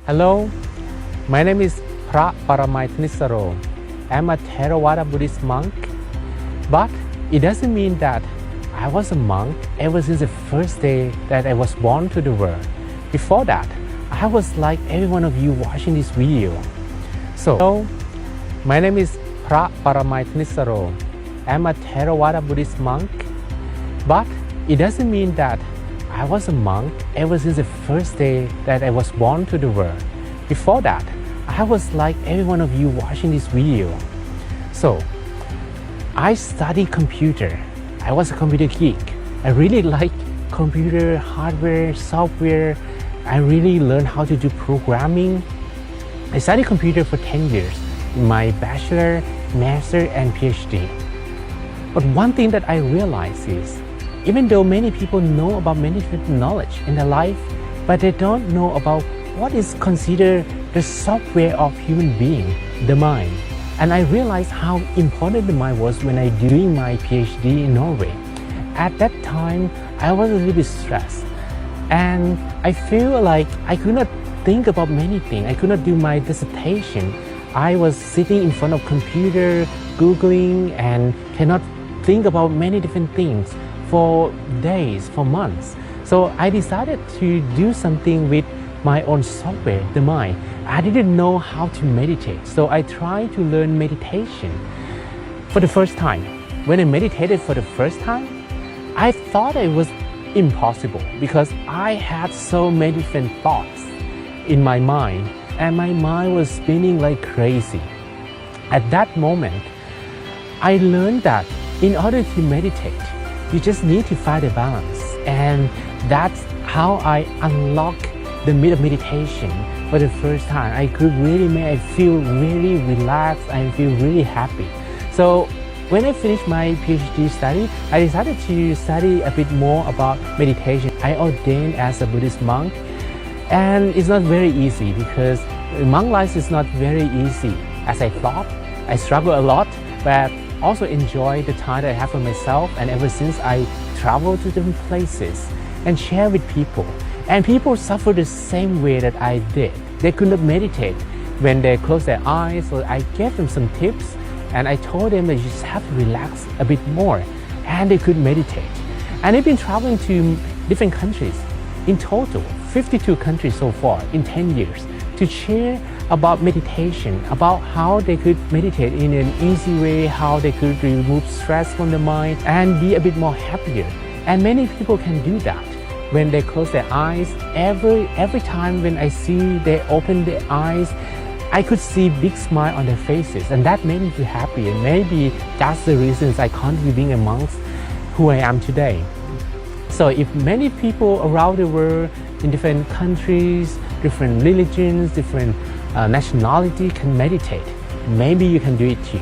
Hello, my name is Phra Paramai Thanissaro. I'm a Theravada Buddhist monk, but it doesn't mean that I was a monk ever since the first day that I was born to the world. Before that, I was like every one of you watching this video. So, my name is Phra Paramai Thanissaro. I'm a Theravada Buddhist monk, but it doesn't mean that I was a monk ever since the first day that I was born to the world. Before that, I was like every one of you watching this video. So, I studied computer. I was a computer geek. I really like computer, hardware, software. I really learned how to do programming. I studied computer for 10 years in my bachelor, master, and PhD. But one thing that I realized is, even though many people know about many different knowledge in their life, but they don't know about what is considered the software of human being, the mind. And I realized how important the mind was when I doing my PhD in Norway. At that time, I was a little bit stressed. And I feel like I could not think about many things. I could not do my dissertation. I was sitting in front of computer, Googling, and cannot think about many different things for days, for months. So I decided to do something with my own software, the mind. I didn't know how to meditate, so I tried to learn meditation for the first time. When I meditated for the first time, I thought it was impossible because I had so many different thoughts in my mind, and my mind was spinning like crazy. At that moment, I learned that in order to meditate, you just need to find a balance, and that's how I unlocked the meditation for the first time. I could really make I feel really relaxed and feel really happy. So when I finished my PhD study, I decided to study a bit more about meditation. I ordained as a Buddhist monk, and it's not very easy because monk life is not very easy as I thought. I struggle a lot, but also enjoy the time that I have for myself. And ever since I travel to different places and share with people, and people suffer the same way that I did. They could not meditate when they close their eyes, so I gave them some tips, and I told them that you just have to relax a bit more, and they could meditate. And I've been traveling to different countries, in total 52 countries so far in 10 years, to share about meditation, about how they could meditate in an easy way, how they could remove stress from the mind and be a bit more happier. And many people can do that when they close their eyes. Every time when I see they open their eyes, I could see big smile on their faces, and that made me feel happy. And maybe that's the reasons I continue being a monk who I am today. So if many people around the world in different countries, different religions, different nationality can meditate, maybe you can do it too.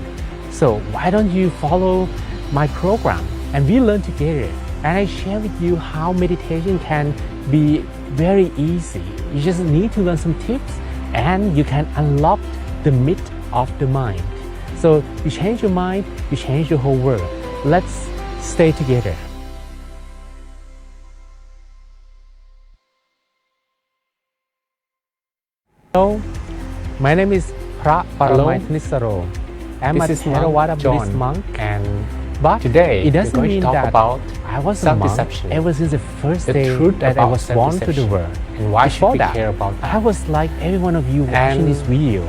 So why don't you follow my program and we learn together, and I share with you how meditation can be very easy. You just need to learn some tips and you can unlock the myth of the mind. So you change your mind, you change your whole world. Let's stay together. Hello, my name is Phra Paramai Thanissaro. I'm a Theravada Buddhist monk, but Today, it doesn't we're going mean to talk that about I was a monk self-deception, ever since the first the day truth that I about was born to the self-deception, world. and why should Before we that, care about that? I was like every one of you watching And this video.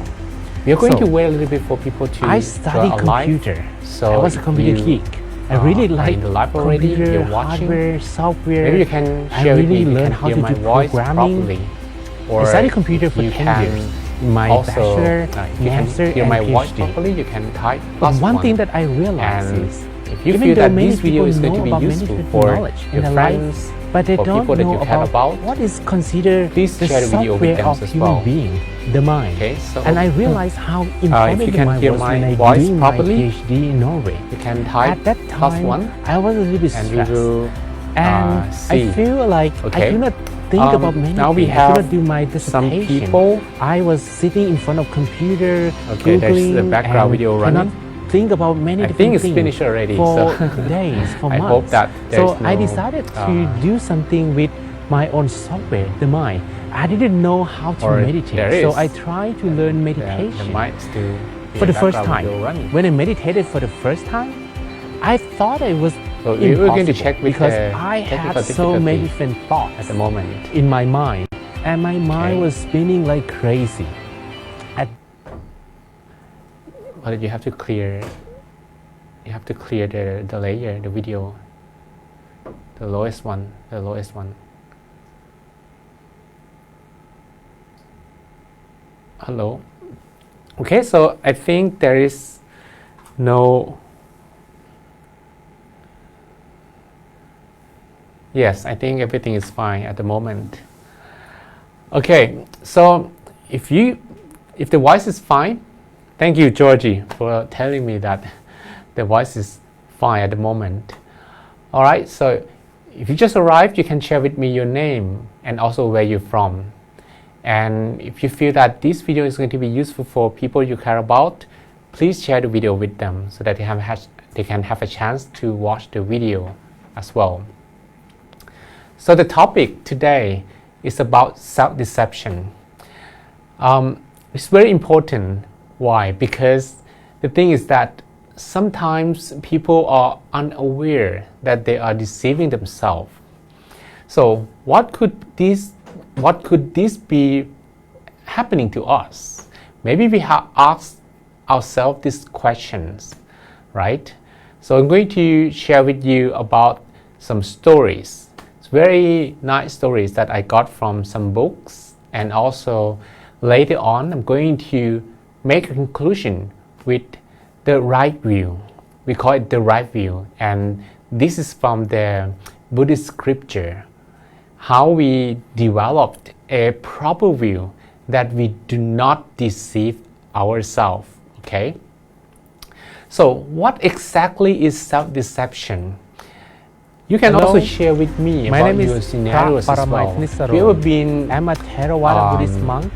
We are going So, to wait a little bit for people to I studied arrive. computer. So I was a if computer you, geek. I really are like in the live already, computer, you're watching, hardware, software. maybe you can I share with really me if you learned can how hear to my do voice programming. properly. Or I studied computer if for you 10 can years in my also, bachelor, if you master, can hear and my voice PhD. properly, you can type But one +1. thing that I realized And is, if you even feel though that many this video people is going know to be about many useful different for knowledge in your their friends, life, but they for don't people that know you care about, what is considered please the share the video with software them of as human well. being, the mind. Okay, so And I realized how important if you the can mind hear was my when I voice doing properly, my PhD in Norway. you can type At that time, +1, I was a little bit and we stressed. will And see. I feel like I Okay. could not think about many now we things. I could have not do my some dissertation. people. I was sitting in front of computer, Okay, there's Googling, the background and video cannot running. think about many I different think it's things finished already, for so days, for I months. hope that so there's I no, decided to do something with my own software, the mind. I didn't know how to Or there meditate, is. so I tried to learn meditation There might still be for a the first background time. video running. When I meditated for the first time, I thought it was So we're going to impossible check with because the I had technical so many difficulty different thoughts at the moment. in my mind, and my mind Okay. was spinning like crazy. But you have to clear. You have to clear the layer, the video, the lowest one, the lowest one. Hello. Okay, so I think there is no. Yes, I think everything is fine at the moment. Okay, so if the voice is fine, thank you, Georgie, for telling me that the voice is fine at the moment. All right, so if you just arrived, you can share with me your name and also where you're from. And if you feel that this video is going to be useful for people you care about, please share the video with them so that they can have a chance to watch the video as well. So the topic today is about self-deception. It's very important. Why? Because the thing is that sometimes people are unaware that they are deceiving themselves. So what could this be happening to us? Maybe we have asked ourselves these questions, right? So I'm going to share with you about some stories. It's very nice stories that I got from some books, and also later on I'm going to make a conclusion with the right view. We call it the right view, and this is from the Buddhist scripture, how we developed a proper view that we do not deceive ourselves. Okay, so what exactly is self-deception? You can Hello. also share with me My about name your is scenarios as Paramay well. Thanissaro. Have you ever been I'm a Theravada Buddhist monk.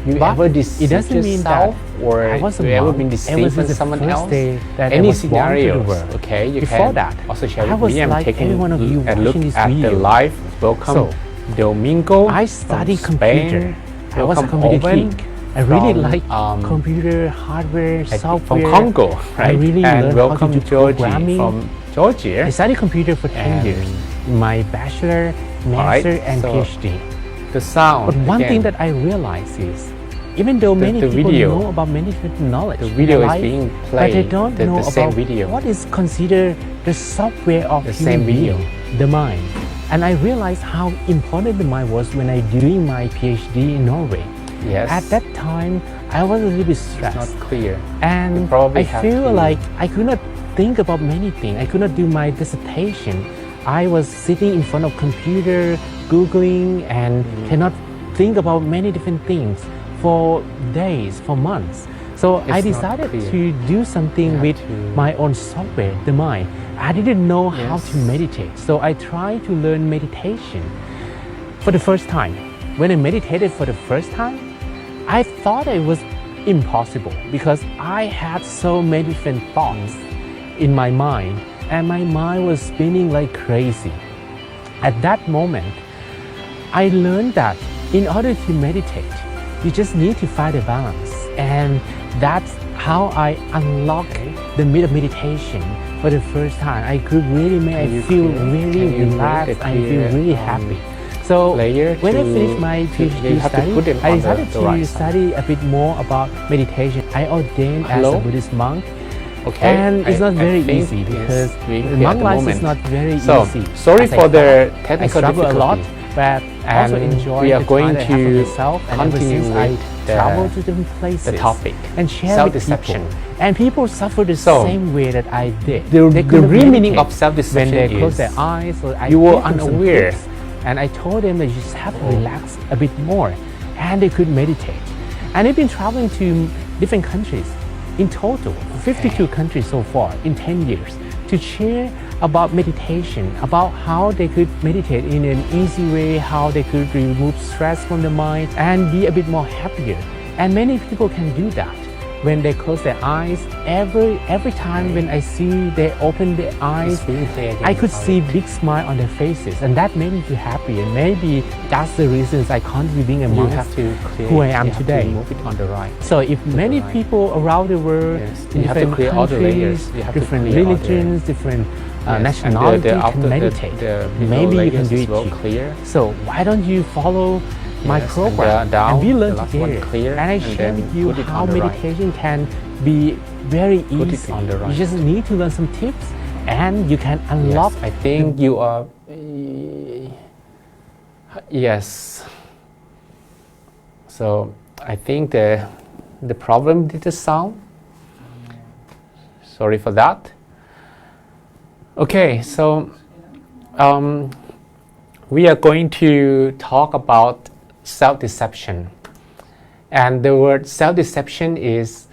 you But ever it deceived doesn't mean yourself, that or I was a you ever monk been ever deceived by since the someone first else? day that I Any was born to the scenarios? world. Okay, you Before can that, also share I with was me. I'm like taking every one of you a look watching this at the video. live. Welcome, So, Domingo. I from studied Spain. computer. I was a Welcome, computer Owen geek. I really from, like computer hardware, I think software. from Congo, right? I really and learned welcome, how to do Georgie programming. from Georgia. I studied computer for 10 And- years. My bachelor, Alright, master, and so PhD. The sound. But one again, thing that I realize is, even though many the people video. know about many different knowledge, the in video their is life, being but played. they don't know the same about video. what is considered the software of The human same video. being, the mind. And I realized how important the mind was when I doing my PhD in Norway. Yes. At that time, I was a little bit It's stressed. not clear. And You probably I have feel to- like I could not think about many things. I could not do my dissertation. I was sitting in front of computer, Googling, and cannot think about many different things for days, for months. So I It's not decided clear. to do something You with have to- my own software, the mind. I didn't know how Yes. to meditate. So I tried to learn meditation for the first time. When I meditated for the first time, I thought it was impossible because I had so many different thoughts in my mind, and my mind was spinning like crazy. At that moment, I learned that in order to meditate, you just need to find a balance, and that's how I unlocked the meditation for the first time. I could really Can make you I feel clear- really can you make relaxed. a I feel clear, really happy. So layer when I to- finished my you PhD have to study, put them I on decided the to right side. study a bit more about meditation. I ordained as Hello? a Buddhist monk. Okay. And it's not very think easy it's because being the clear at monk the life is moment. not very So, easy. sorry as I for the thought. I technical struggle a lot, difficulty. but also And enjoy we are the going time that I have for to myself. And ever continue since I with the- travel to different places, the topic, and share with self-deception. people, and people suffer the So, same way that I did. the They real couldn't meaning meditate of self-deception when they close is their eyes, or I you were gave them some unaware. tips, and I told them that you just have to relax a bit more, and they could meditate. And they've been traveling to different countries. In total, 52 countries so far in 10 years, to share about meditation, about how they could meditate in an easy way, how they could remove stress from the mind and be a bit more happier. And many people can do that. when they close their eyes, every time when I see they open their eyes, I could see big smile on their faces, and that made me feel happy. And maybe that's the reasons I continue being a You monk, have to create, who I am you have today. To move it on the right. So if many right. people around the world, Yes, in you have to different clear all the countries, layers. You have to different clear all the- religions, different Yes, and nationality after can meditate, the maybe you can layers do is it well too. clear. So why don't you follow my Yes, and program down, we learn the last one together? clear, and I and share then with you put it how on the right. meditation can be very Put it easy. on the right. You just need to learn some tips, and you can unlock. Yes, I think you are. Yes. So I think the problem with the sound. Sorry for that. Okay, so we are going to talk about self-deception. And the word self-deception is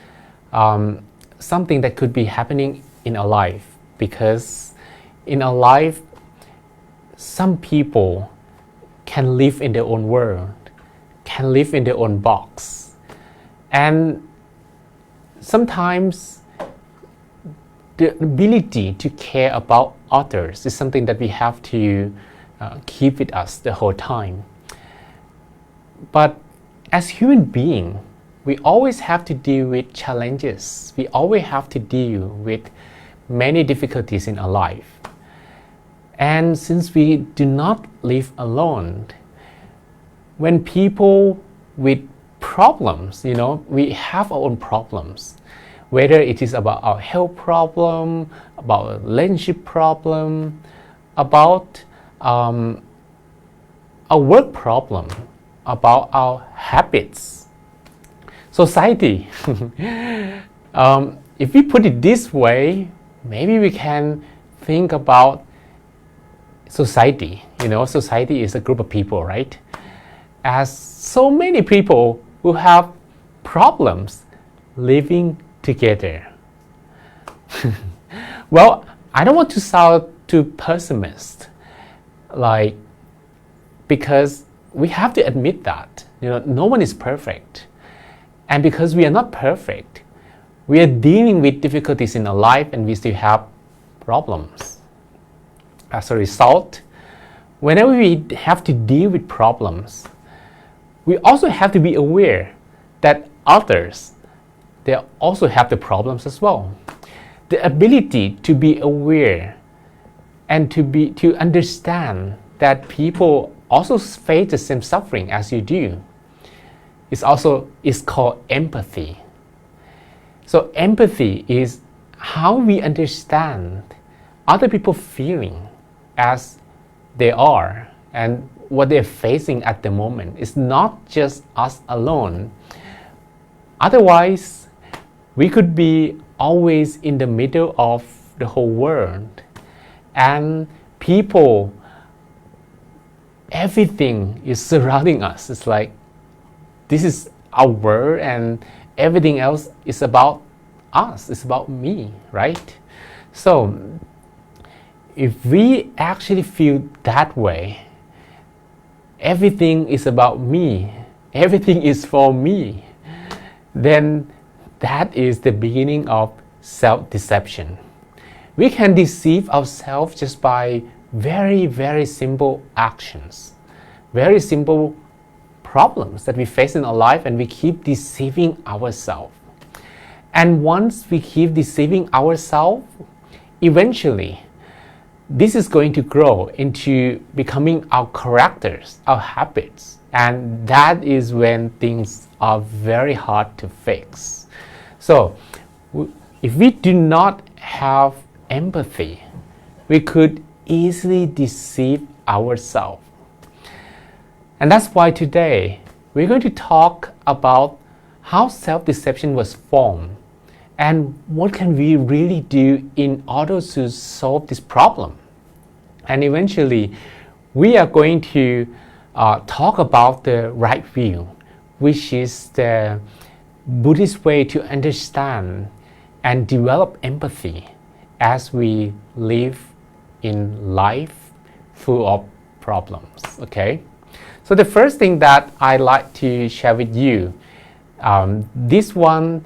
something that could be happening in our life, because in our life, some people can live in their own world, can live in their own box. And sometimes the ability to care about others is something that we have to keep with us the whole time. But as human beings, we always have to deal with challenges. We always have to deal with many difficulties in our life. And since we do not live alone, when people with problems, we have our own problems, whether it is about our health problem, about a relationship problem, about our work problem, about our habits, society. If we put it this way, maybe we can think about society. Society is a group of people, right? As so many people who have problems living together. Well, I don't want to sound too pessimist, because we have to admit that no one is perfect, and because we are not perfect, we are dealing with difficulties in our life, and we still have problems. As a result, whenever we have to deal with problems, we also have to be aware that others, they also have the problems as well. The ability to be aware and to understand that people also face the same suffering as you do is called empathy. So empathy is how we understand other people's feeling as they are and what they're facing at the moment. It's not just us alone. Otherwise, we could be always in the middle of the whole world, and people, everything is surrounding us. It's like this is our world, and everything else is about us. It's about me, right? So if we actually feel that way, everything is about me, everything is for me, then that is the beginning of self-deception. We can deceive ourselves just by very, very simple actions, very simple problems that we face in our life, and we keep deceiving ourselves. And once we keep deceiving ourselves, eventually, this is going to grow into becoming our characters, our habits, and that is when things are very hard to fix. So, if we do not have empathy, we could easily deceive ourselves. And that's why today we're going to talk about how self-deception was formed and what can we really do in order to solve this problem. And eventually, we are going to talk about the right view, which is the Buddhist way to understand and develop empathy as we live in life full of problems. Okay? So the first thing that I'd like to share with you, this one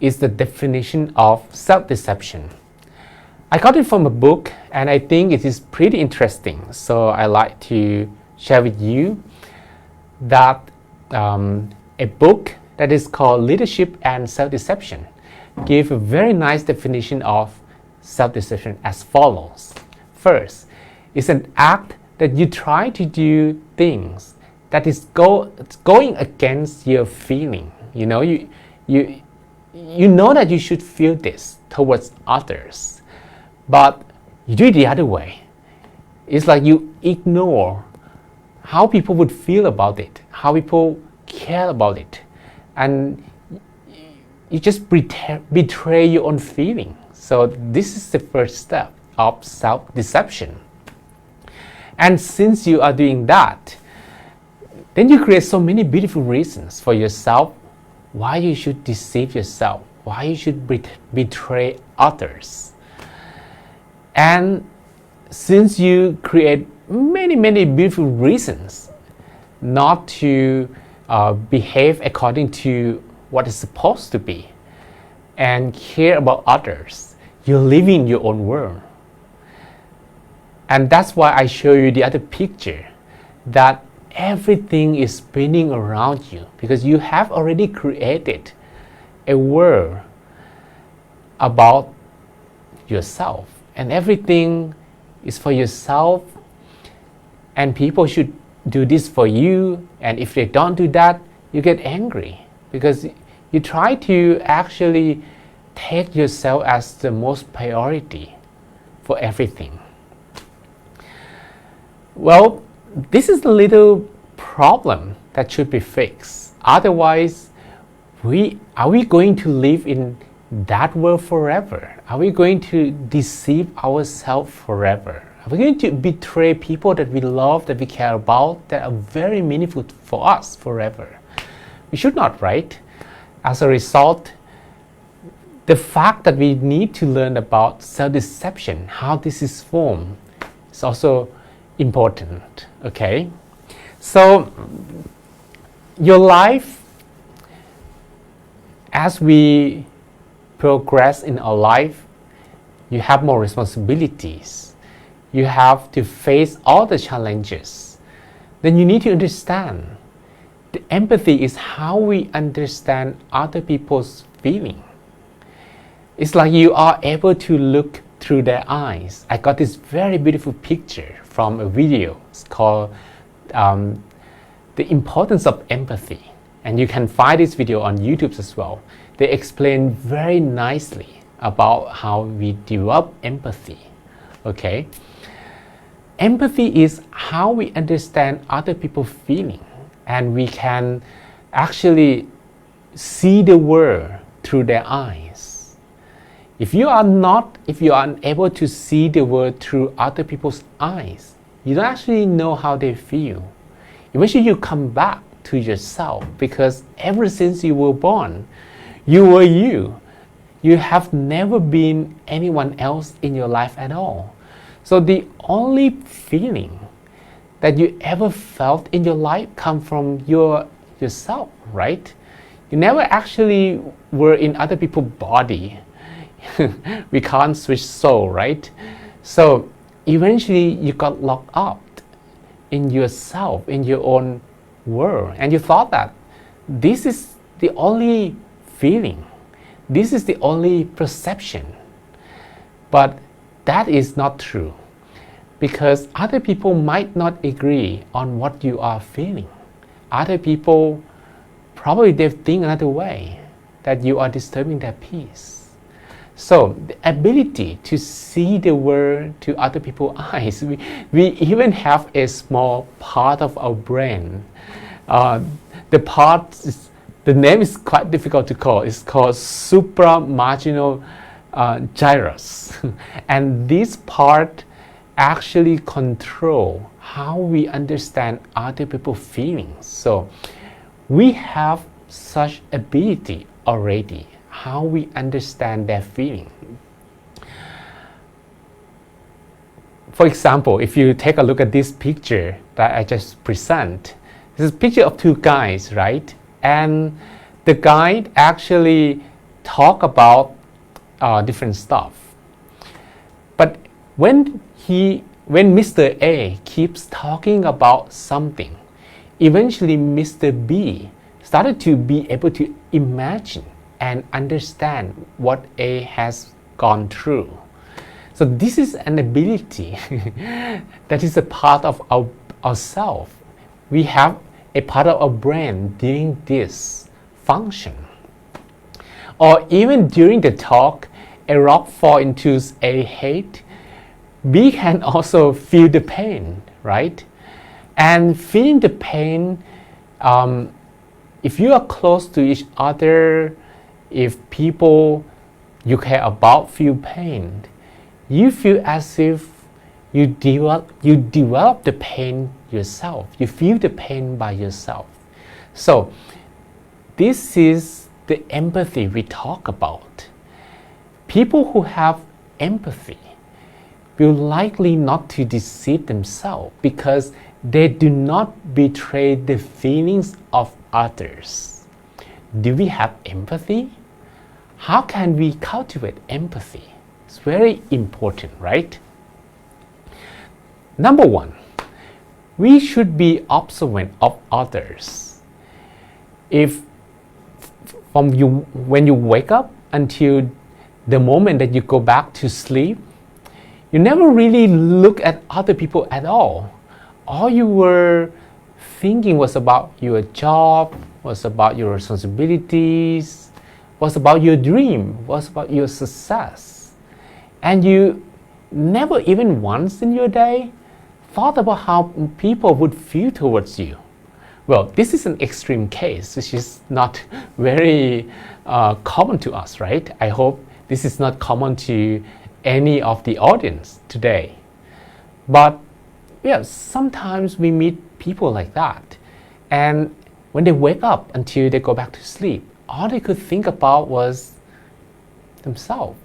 is the definition of self-deception. I got it from a book and I think it is pretty interesting. So I like to share with you that a book that is called Leadership and Self-Deception gives a very nice definition of self-deception as follows. First, it's an act that you try to do things that is going against your feeling. You know, you know that you should feel this towards others, but you do it the other way. It's like you ignore how people would feel about it, how people care about it, and you just betray your own feeling. So this is the first step of self-deception. And since you are doing that, then you create so many beautiful reasons for yourself why you should deceive yourself, why you should betray others. And since you create many beautiful reasons not to behave according to what is supposed to be and care about others, you're living your own world. And that's why I show you the other picture, that everything is spinning around you because you have already created a world about yourself, and everything is for yourself, and people should do this for you, and if they don't do that, you get angry because you try to actually take yourself as the most priority for everything. Well, this is a little problem that should be fixed. Otherwise, are we going to live in that world forever? Are we going to deceive ourselves forever? Are we going to betray people that we love, that we care about, that are very meaningful for us forever? We should not, right? As a result, the fact that we need to learn about self-deception, how this is formed, is also important, okay? So, your life, as we progress in our life, you have more responsibilities. You have to face all the challenges. Then you need to understand. The empathy is how we understand other people's feeling. It's like you are able to look through their eyes. I got this very beautiful picture from a video. It's called The Importance of Empathy. And you can find this video on YouTube as well. They explain very nicely about how we develop empathy. Okay? Empathy is how we understand other people's feeling, and we can actually see the world through their eyes. If you are unable to see the world through other people's eyes, you don't actually know how they feel. Eventually you come back to yourself, because ever since you were born, you were you. You have never been anyone else in your life at all. So the only feeling that you ever felt in your life come from yourself, right? You never actually were in other people's body. We can't switch soul, right? So eventually you got locked up in yourself, in your own world, and you thought that this is the only feeling, this is the only perception. But that is not true, because other people might not agree on what you are feeling. Other people probably they think another way, that you are disturbing their peace. So the ability to see the world to other people's eyes, we even have a small part of our brain. The name is quite difficult to call. It's called supramarginal gyrus. And this part actually control how we understand other people's feelings. So we have such ability already, how we understand their feeling. For example, if you take a look at this picture that I just present, this is a picture of two guys, right? And the guy actually talk about different stuff. But when Mr. A keeps talking about something, eventually Mr. B started to be able to imagine and understand what A has gone through. So this is an ability that is a part of ourself. We have a part of our brain doing this function. Or even during the talk, a rock fall into A head, B can also feel the pain, right? And feeling the pain, if you are close to each other, if people you care about feel pain, you feel as if you develop the pain yourself. You feel the pain by yourself. So this is the empathy we talk about. People who have empathy will likely not to deceive themselves because they do not betray the feelings of others. Do we have empathy? How can we cultivate empathy? It's very important, right? Number one, we should be observant of others. When you wake up until the moment that you go back to sleep, you never really look at other people at all. All you were thinking was about your job, was about your responsibilities, was about your dream, was about your success. And you never even once in your day thought about how people would feel towards you. Well, this is an extreme case, which is not very common to us, right? I hope this is not common to any of the audience today. But yeah, sometimes we meet people like that. And when they wake up until they go back to sleep, all they could think about was themselves.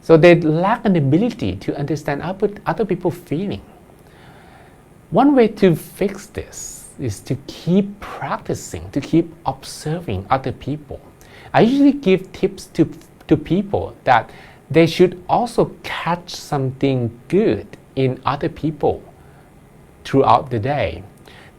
So they lack an ability to understand other people's feeling. One way to fix this is to keep practicing, to keep observing other people. I usually give tips to people that they should also catch something good in other people throughout the day.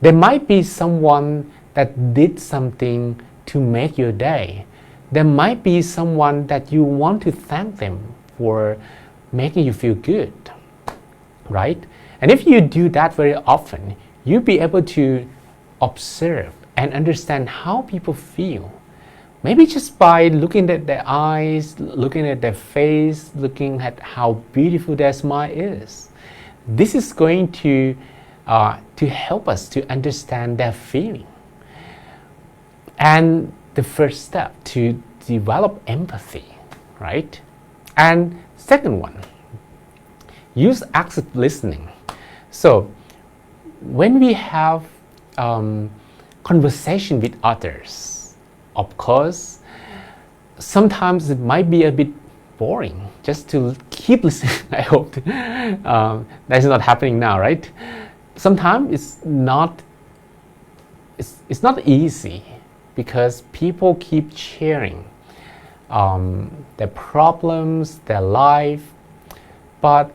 There might be someone that did something to make your day. There might be someone that you want to thank them for making you feel good, right? And if you do that very often, you'll be able to observe and understand how people feel. Maybe just by looking at their eyes, looking at their face, looking at how beautiful their smile is. This is going to help us to understand their feeling. And the first step to develop empathy, right? And second one, use active listening. So when we have conversation with others, of course, sometimes it might be a bit boring just to keep listening. I hope that's not happening now, right? Sometimes it's not easy because people keep sharing their problems, their life, but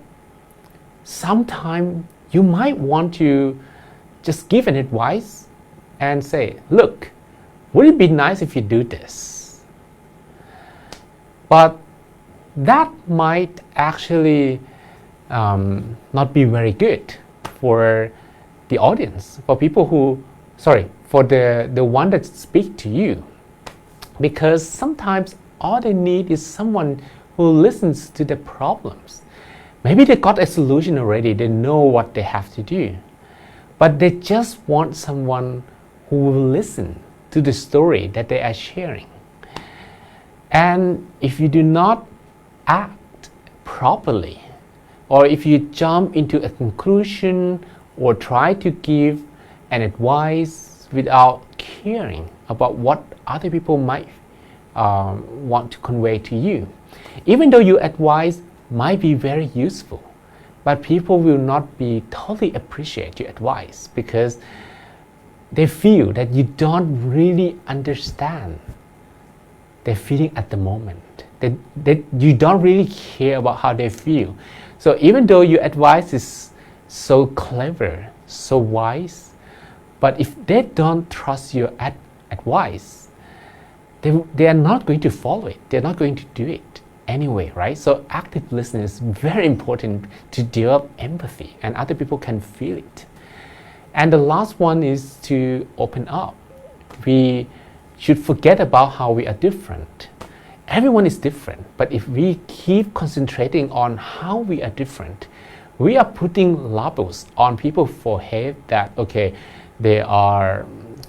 sometimes you might want to just give an advice and say, look, would it be nice if you do this? But that might actually not be very good for the audience, for people who, for the one that speak to you. Because sometimes all they need is someone who listens to their problems. Maybe they got a solution already, they know what they have to do. But they just want someone who will listen to the story that they are sharing. And if you do not act properly, or if you jump into a conclusion or try to give an advice without caring about what other people might want to convey to you, even though your advice might be very useful, but people will not be totally appreciate your advice because they feel that you don't really understand they're feeling at the moment. You don't really care about how they feel. So even though your advice is so clever, so wise, but if they don't trust your advice, they are not going to follow it. They're not going to do it anyway, right? So active listening is very important to develop empathy, and other people can feel it. And the last one is to open up. We should forget about how we are different. Everyone is different, but if we keep concentrating on how we are different, we are putting labels on people's forehead that, okay, they are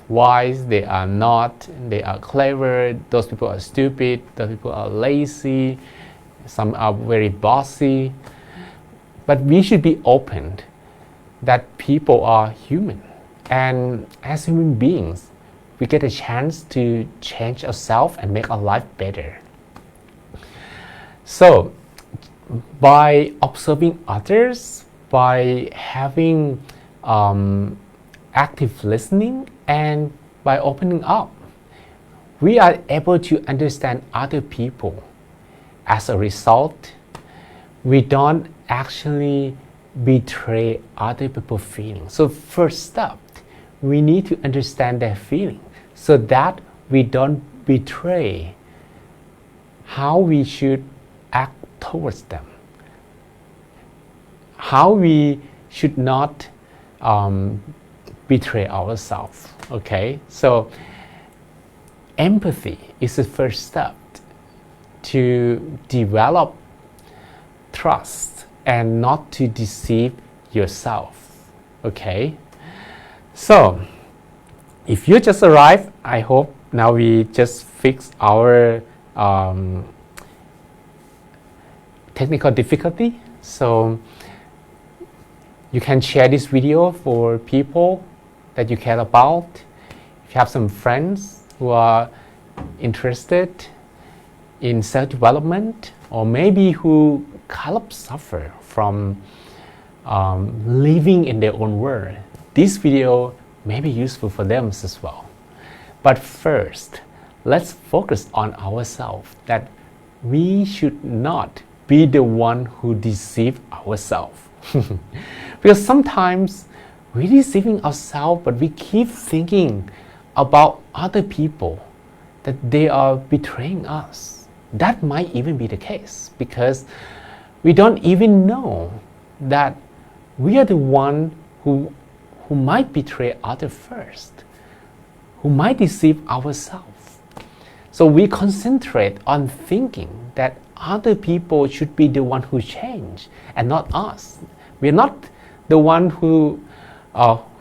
wise, they are not, they are clever, those people are stupid, those people are lazy, some are very bossy. But we should be open that people are human. And as human beings, we get a chance to change ourselves and make our life better. So, by observing others, by having active listening, and by opening up, we are able to understand other people. As a result, we don't actually betray other people's feelings. So first step, we need to understand their feeling so that we don't betray how we should act towards them, how we should not betray ourselves. Okay, so empathy is the first step to develop trust and not to deceive yourself. Okay, so if you just arrived, I hope now we just fix our technical difficulty. So you can share this video for people that you care about. If you have some friends who are interested in self-development, or maybe who kind of suffer from living in their own world, this video may be useful for them as well. But first, let's focus on ourselves, that we should not be the one who deceive ourselves. Because sometimes we're deceiving ourselves, but we keep thinking about other people, that they are betraying us. That might even be the case, because we don't even know that we are the one who might betray others first, who might deceive ourselves. So we concentrate on thinking that other people should be the one who change and not us. We're not the one who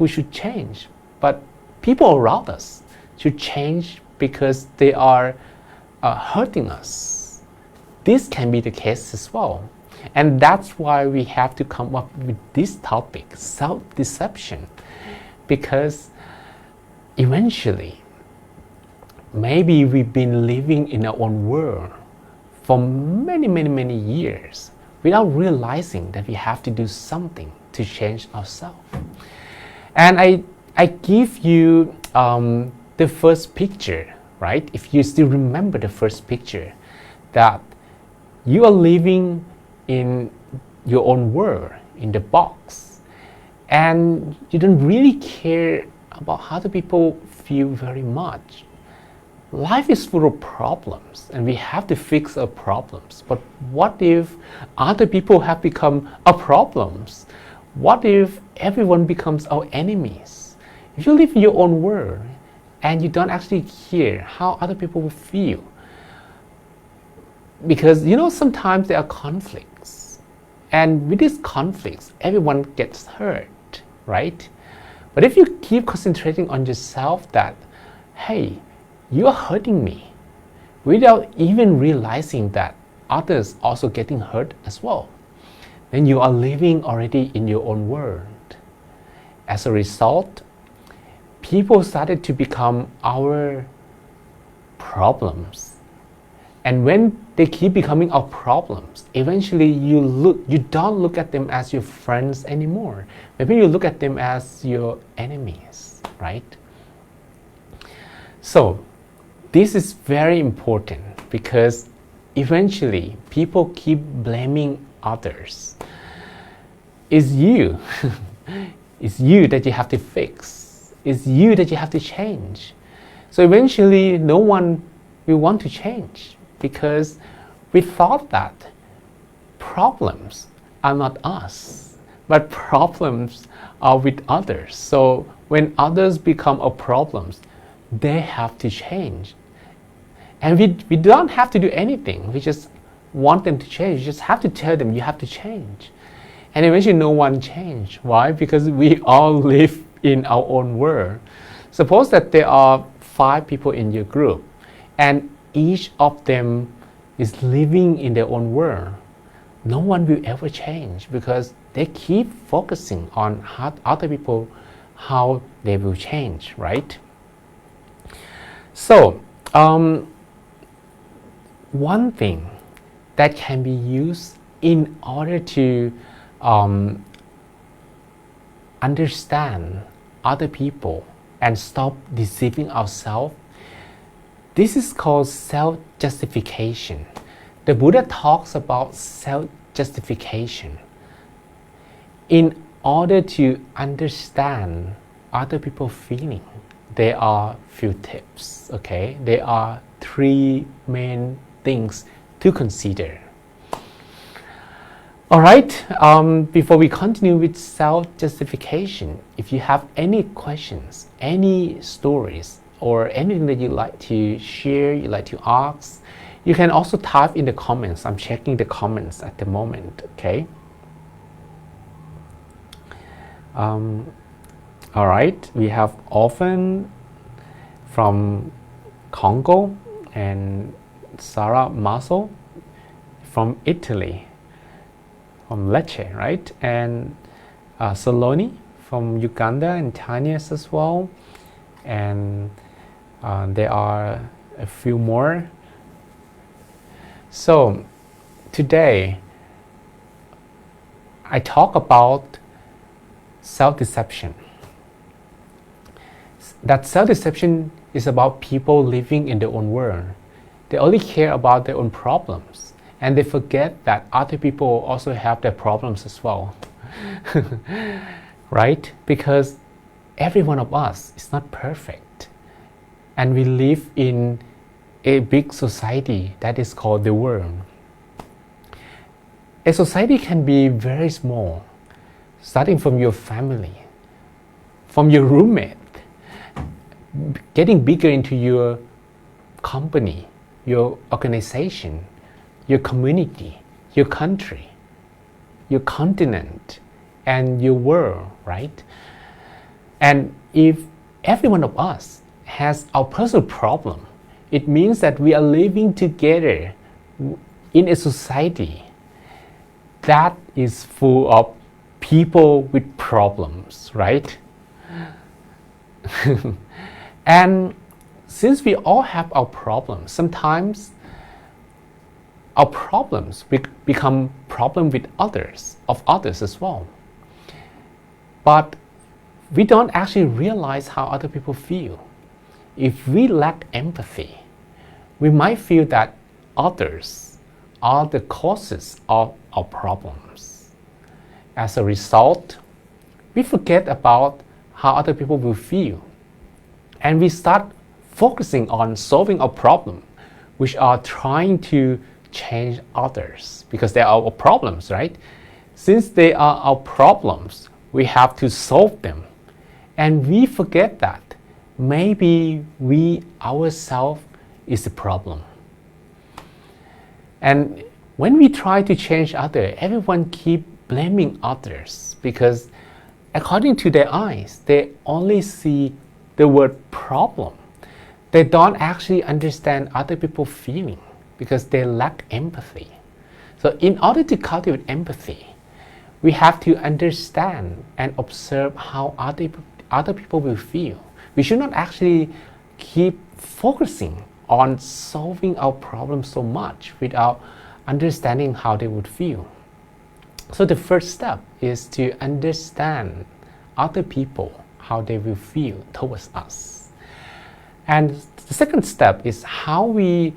should change, but people around us should change because they are hurting us. This can be the case as well. And that's why we have to come up with this topic, self-deception, because eventually, maybe we've been living in our own world for many years without realizing that we have to do something to change ourselves. And I give you the first picture, right? If you still remember the first picture, that you are living in your own world, in the box, and you don't really care about how the people feel very much. Life is full of problems, and we have to fix our problems. But what if other people have become our problems? What if everyone becomes our enemies? If you live in your own world and you don't actually care how other people will feel, because sometimes there are conflicts, and with these conflicts everyone gets hurt, right? But if you keep concentrating on yourself, that hey, you are hurting me, without even realizing that others also getting hurt as well, then you are living already in your own world. As a result, people started to become our problems. And when they keep becoming our problems, eventually you don't look at them as your friends anymore. Maybe you look at them as your enemies, right? So this is very important because eventually people keep blaming others. It's you. It's you that you have to fix. It's you that you have to change. So eventually no one will want to change because we thought that problems are not us, but problems are with others. So when others become our problems, they have to change. And we don't have to do anything. We just want them to change. You just have to tell them you have to change. And eventually no one change. Why? Because we all live in our own world. Suppose that there are 5 people in your group and each of them is living in their own world. No one will ever change because they keep focusing on how other people, how they will change, right? So, one thing that can be used in order to understand other people and stop deceiving ourselves, this is called self-justification. The Buddha talks about self-justification. In order to understand other people's feeling, there are few tips, okay? There are 3 main things to consider. All right, before we continue with self-justification, if you have any questions, any stories, or anything that you'd like to share, you'd like to ask, you can also type in the comments. I'm checking the comments at the moment, okay? All right, we have Orphan from Congo and Sarah Maso from Italy, from Lecce, right? And Saloni from Uganda and Tanya as well. And there are a few more. So today I talk about self-deception. That self-deception is about people living in their own world. They only care about their own problems and they forget that other people also have their problems as well. Right? Because every one of us is not perfect. And we live in a big society that is called the world. A society can be very small, starting from your family, from your roommate, getting bigger into your company, your organization, your community, your country, your continent, and your world, right? And if every one of us has our personal problem, it means that we are living together in a society that is full of people with problems, right? And since we all have our problems, sometimes our problems become problem with others, of others as well. But we don't actually realize how other people feel. If we lack empathy, we might feel that others are the causes of our problems. As a result, we forget about how other people will feel. And we start focusing on solving our problem, which are trying to change others because they are our problems, right? Since they are our problems, we have to solve them. And we forget that maybe we ourselves is the problem. And when we try to change others, everyone keep blaming others because according to their eyes, they only see the word problem. They don't actually understand other people's feeling because they lack empathy. So in order to cultivate empathy, we have to understand and observe how other people will feel. We should not actually keep focusing on solving our problems so much without understanding how they would feel. So the first step is to understand other people, how they will feel towards us. And the second step is how we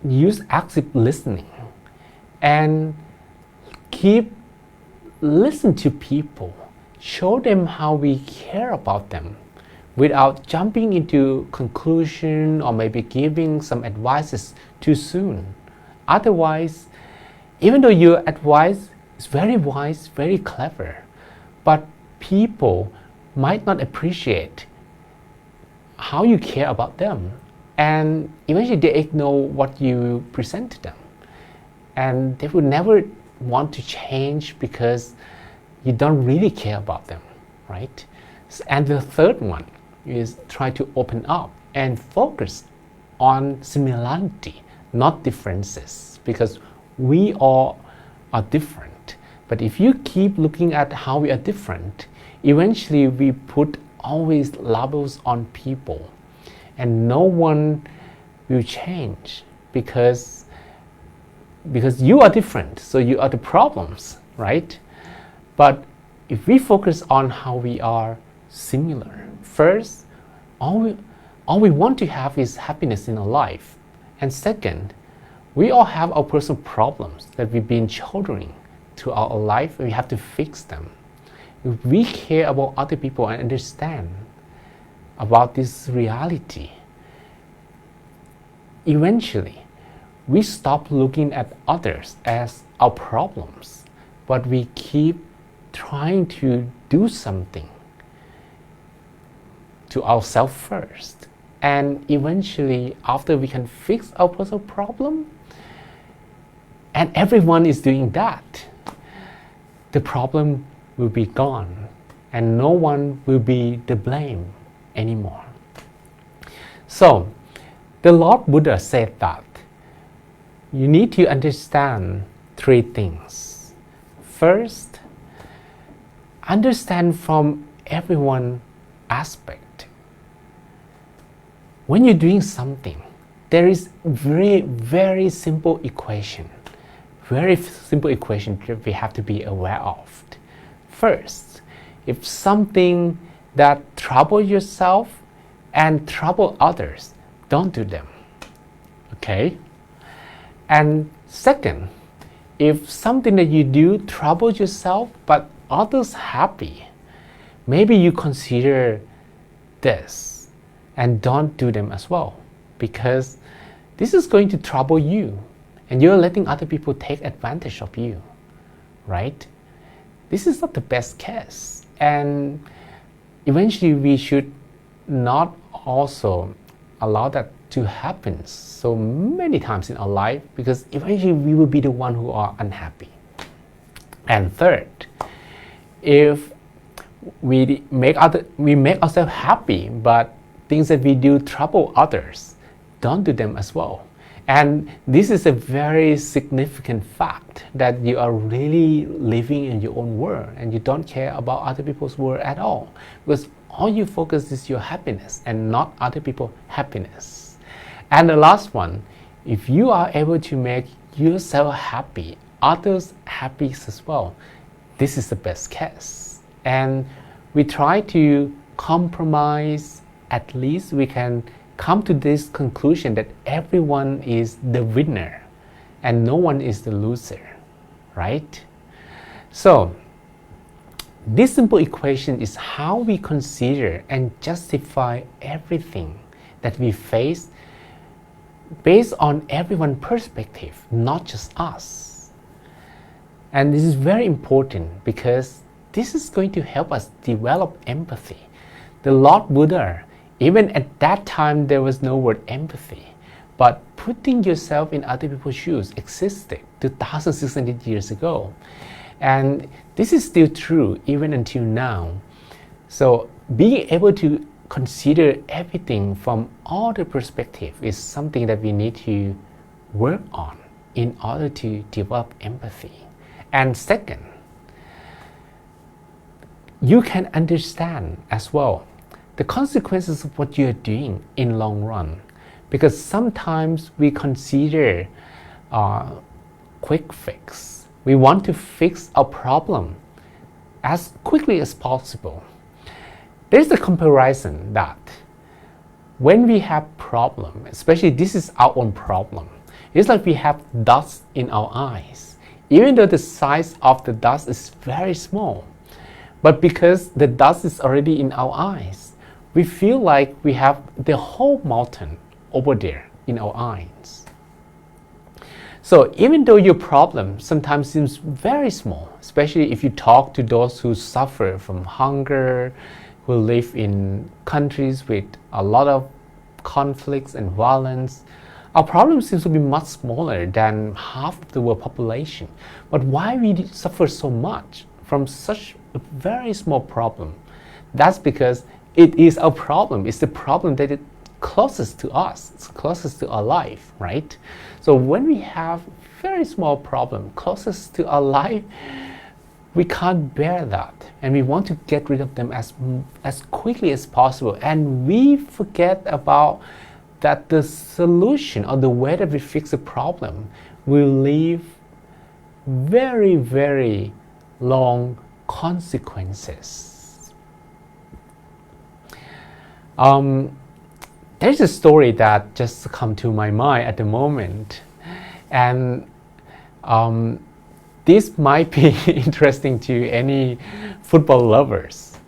use active listening and keep listen to people, show them how we care about them without jumping into conclusion or maybe giving some advices too soon. Otherwise, even though your advice is very wise, very clever, but people might not appreciate how you care about them, and eventually they ignore what you present to them, and they will never want to change because you don't really care about them, right? And the third one is try to open up and focus on similarity, not differences, because we all are different. But if you keep looking at how we are different, eventually we put always labels on people, and no one will change because you are different, so you are the problems, right? But if we focus on how we are similar, first, all we want to have is happiness in our life, and second, we all have our personal problems that we've been shouldering throughout our life, and we have to fix them. If we care about other people and understand about this reality, eventually we stop looking at others as our problems, but we keep trying to do something to ourselves first. And eventually, after we can fix our personal problem, and everyone is doing that, the problem will be gone and no one will be the blame anymore. So, the Lord Buddha said that you need to understand three things. First, understand from everyone aspect. When you're doing something, there is very simple equation. Very simple equation that we have to be aware of. First, if something that trouble yourself and trouble others, don't do them. Okay? And second, if something that you do troubles yourself but others happy, maybe you consider this and don't do them as well, because this is going to trouble you and you're letting other people take advantage of you, right? This is not the best case, and eventually we should not also allow that to happen so many times in our life, because eventually we will be the one who are unhappy. And third, if we make ourselves happy, but things that we do trouble others, don't do them as well. And this is a very significant fact, that you are really living in your own world and you don't care about other people's world at all, because all you focus is your happiness and not other people's happiness. And the last one, if you are able to make yourself happy, others happy as well, this is the best case. And we try to compromise, at least we can come to this conclusion that everyone is the winner and no one is the loser, right? So, this simple equation is how we consider and justify everything that we face based on everyone's perspective, not just us. And this is very important because this is going to help us develop empathy. The Lord Buddha, even at that time, there was no word empathy, but putting yourself in other people's shoes existed 2,600 years ago. And this is still true even until now. So being able to consider everything from all the perspectives is something that we need to work on in order to develop empathy. And second, you can understand as well the consequences of what you're doing in long run, because sometimes we consider quick fix. We want to fix a problem as quickly as possible. There's a comparison that when we have problem, especially this is our own problem, it's like we have dust in our eyes. Even though the size of the dust is very small, but because the dust is already in our eyes, we feel like we have the whole mountain over there in our eyes. So even though your problem sometimes seems very small, especially if you talk to those who suffer from hunger, who live in countries with a lot of conflicts and violence, our problem seems to be much smaller than half of the world population. But why we suffer so much from such a very small problem? That's because it is our problem. It's the problem that is closest to us. It's closest to our life, right? So when we have very small problem closest to our life, we can't bear that, and we want to get rid of them as quickly as possible. And we forget about that the solution or the way that we fix the problem will leave very, very long consequences. There's a story that just come to my mind at the moment, and this might be interesting to any football lovers.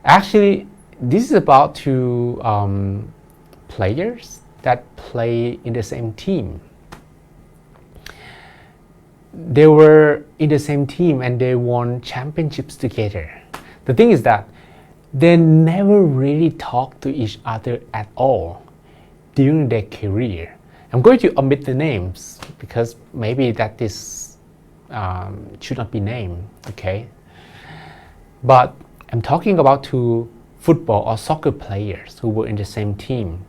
Actually, this is about two players that play in the same team. They were in the same team and they won championships together. The thing is that they never really talked to each other at all during their career. I'm going to omit the names because maybe that is should not be named, okay? But I'm talking about two football or soccer players who were in the same team,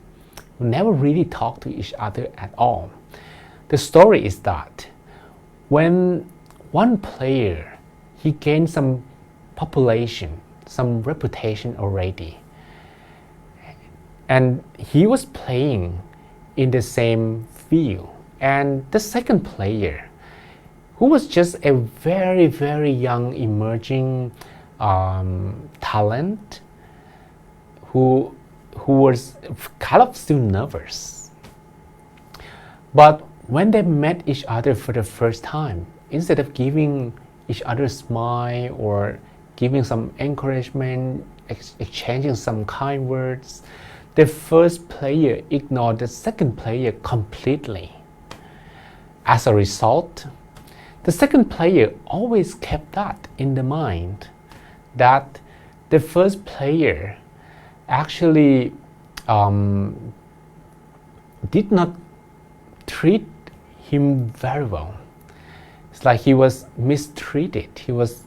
who never really talked to each other at all. The story is that when one player, he gained some population, some reputation already, and he was playing in the same field, and the second player, who was just a very, very young emerging talent, who was kind of still nervous. But when they met each other for the first time, instead of giving each other a smile or giving some encouragement, exchanging some kind words, the first player ignored the second player completely. As a result, the second player always kept that in the mind, that the first player actually did not treat him very well. It's like he was mistreated. He was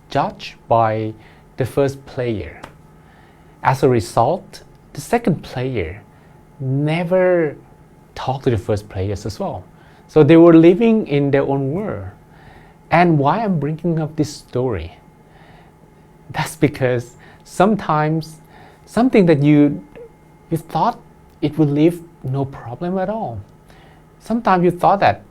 judged by the first player. As a result, the second player never talked to the first players as well. So they were living in their own world. And why I'm bringing up this story? That's because sometimes something that you thought it would leave no problem at all. Sometimes you thought that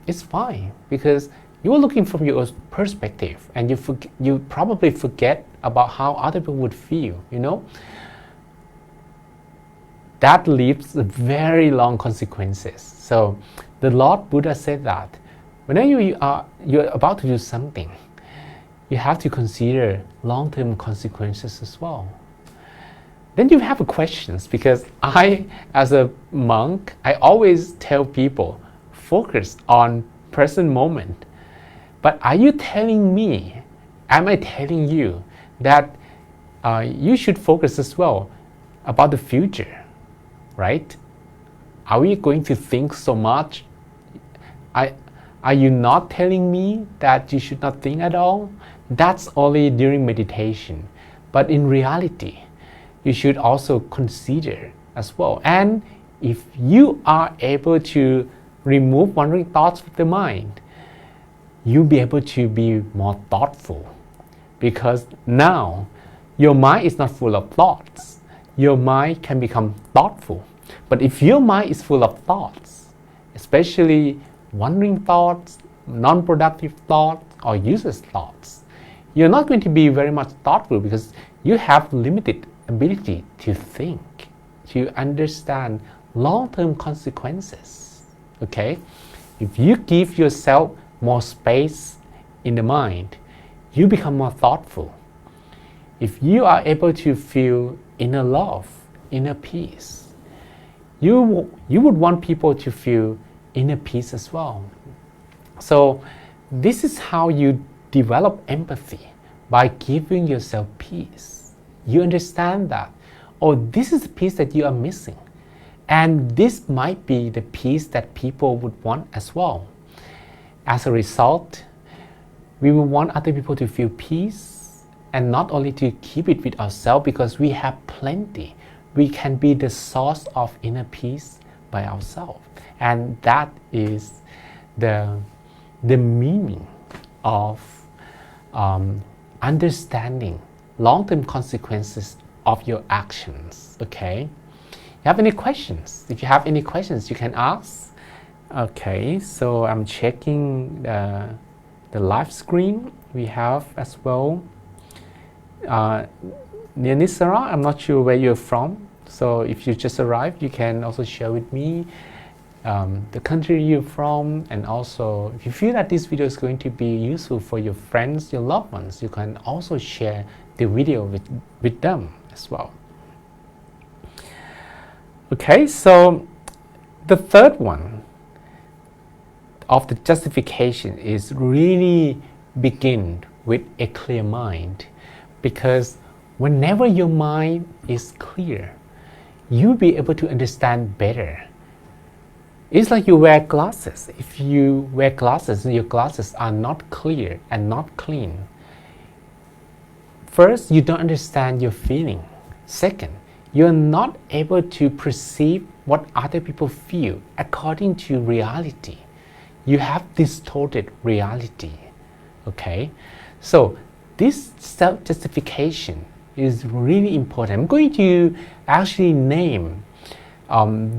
it's fine because you were looking from your perspective, and you probably forget about how other people would feel, you know? That leaves very long consequences. So the Lord Buddha said that whenever you're about to do something, you have to consider long-term consequences as well. Then you have questions, because I, as a monk, I always tell people, focus on present moment. But are you telling me, am I telling you that you should focus as well about the future, right? Are we going to think so much? Are you not telling me that you should not think at all? That's only during meditation. But in reality, you should also consider as well. And if you are able to remove wandering thoughts from the mind, you'll be able to be more thoughtful, because now your mind is not full of thoughts. Your mind can become thoughtful. But if your mind is full of thoughts, especially wandering thoughts, non-productive thoughts, or useless thoughts, you're not going to be very much thoughtful, because you have limited ability to think. to understand long-term consequences. Okay, if you give yourself more space in the mind, you become more thoughtful. If you are able to feel inner love, inner peace, you would want people to feel inner peace as well. So this is how you develop empathy, by giving yourself peace. You understand that, oh, this is the peace that you are missing. And this might be the peace that people would want as well. As a result, we will want other people to feel peace, and not only to keep it with ourselves, because we have plenty. We can be the source of inner peace by ourselves. And that is the meaning of understanding long-term consequences of your actions. Okay? You have any questions? If you have any questions, you can ask. Okay, so I'm checking the live screen we have as well. Nianisara, I'm not sure where you're from. So if you just arrived, you can also share with me the country you're from, and also if you feel that this video is going to be useful for your friends, your loved ones, you can also share the video with them as well. Okay, so the third one of the justification is really begin with a clear mind, because whenever your mind is clear, you'll be able to understand better. It's like you wear glasses. If you wear glasses and your glasses are not clear and not clean, first, you don't understand your feeling. Second, you're not able to perceive what other people feel according to reality. You have distorted reality. Okay? So this self-justification is really important. I'm going to actually name,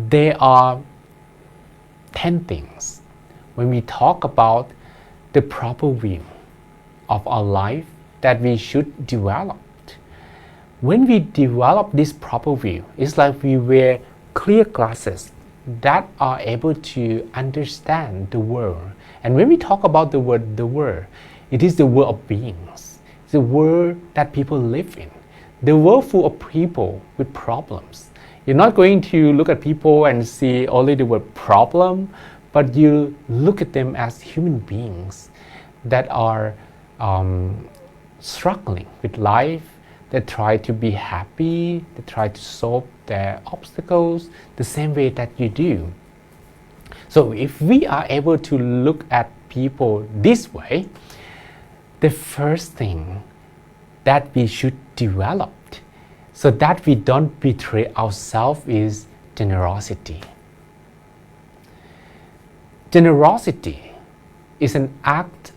there are 10 things when we talk about the proper view of our life that we should develop. When we develop this proper view, it's like we wear clear glasses that are able to understand the world. And when we talk about the world, it is the world of beings. It's the world that people live in. The world full of people with problems. You're not going to look at people and see only the word problem, but you look at them as human beings that are struggling with life. They try to be happy, they try to solve their obstacles the same way that you do. So if we are able to look at people this way, the first thing that we should develop so that we don't betray ourselves is generosity. Generosity is an act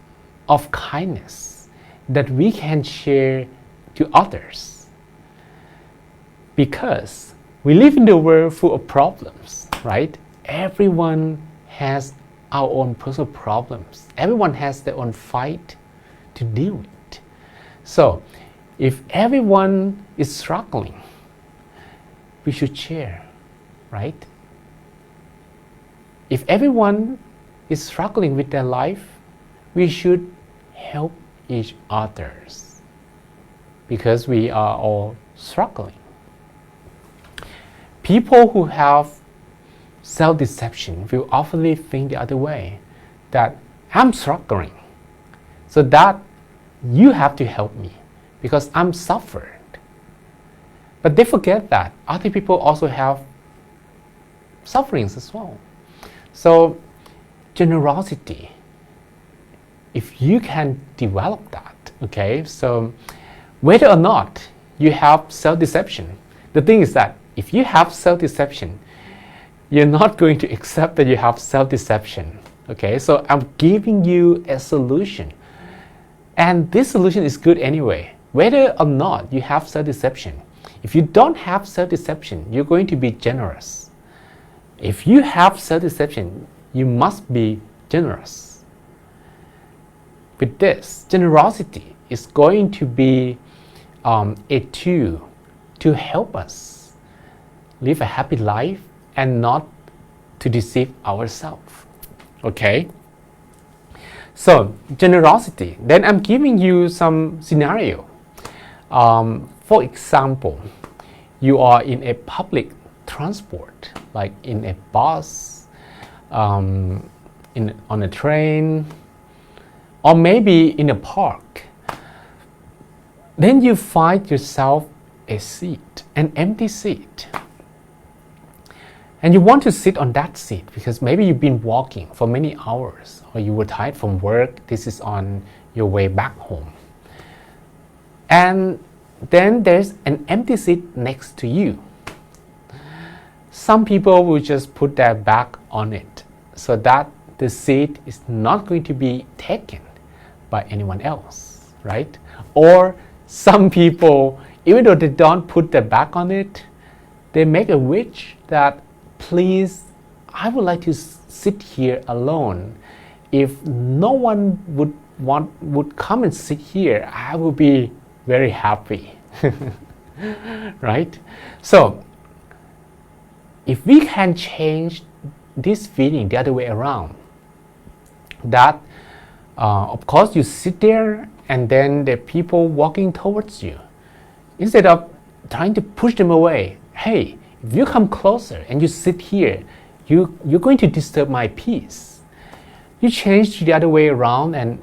of kindness that we can share to others, because we live in the world full of problems, right? Everyone has our own personal problems. Everyone has their own fight to deal with. So if everyone is struggling, we should share, right? If everyone is struggling with their life, we should help each other, because we are all struggling. People who have self-deception will often think the other way, that I'm struggling, so that you have to help me because I'm suffering. But they forget that other people also have sufferings as well. So generosity, if you can develop that, okay, so whether or not you have self-deception, the thing is that if you have self-deception, you're not going to accept that you have self-deception. Okay, so I'm giving you a solution. And this solution is good anyway, whether or not you have self-deception. If you don't have self-deception, you're going to be generous. If you have self-deception, you must be generous. With this, generosity is going to be a tool to help us live a happy life and not to deceive ourselves. Okay? So, generosity. Then I'm giving you some scenario. For example, you are in a public transport, like in a bus, on a train, or maybe in a park. Then you find yourself a seat, an empty seat. And you want to sit on that seat because maybe you've been walking for many hours or you were tired from work. This is on your way back home. And then there's an empty seat next to you. Some people will just put their back on it so that the seat is not going to be taken by anyone else, right? Or some people, even though they don't put their back on it, they make a wish that, please, I would like to sit here alone. If no one would come and sit here, I will be very happy. Right? So, if we can change this feeling the other way around, that of course you sit there and then there are people walking towards you, instead of trying to push them away, hey, if you come closer and you sit here, you're going to disturb my peace. You change to the other way around and,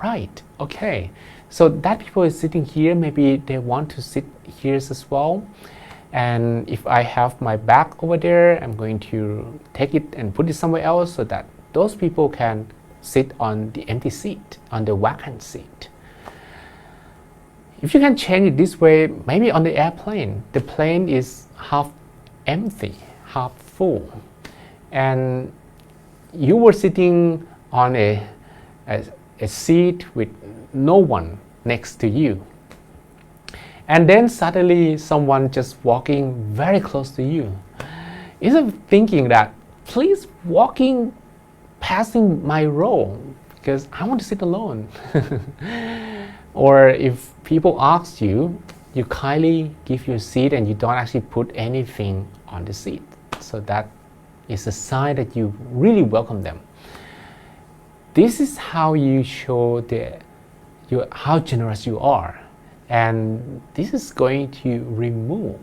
right, okay. So that people is sitting here, maybe they want to sit here as well. And if I have my back over there, I'm going to take it and put it somewhere else so that those people can sit on the empty seat, on the vacant seat. If you can change it this way, maybe on the airplane, the plane is half empty, half full, and you were sitting on a seat with no one next to you, and then suddenly someone just walking very close to you. Instead of thinking that, please passing my row because I want to sit alone. Or if people ask you, you kindly give your seat and you don't actually put anything on the seat. So that is a sign that you really welcome them. This is how you show how generous you are. And this is going to remove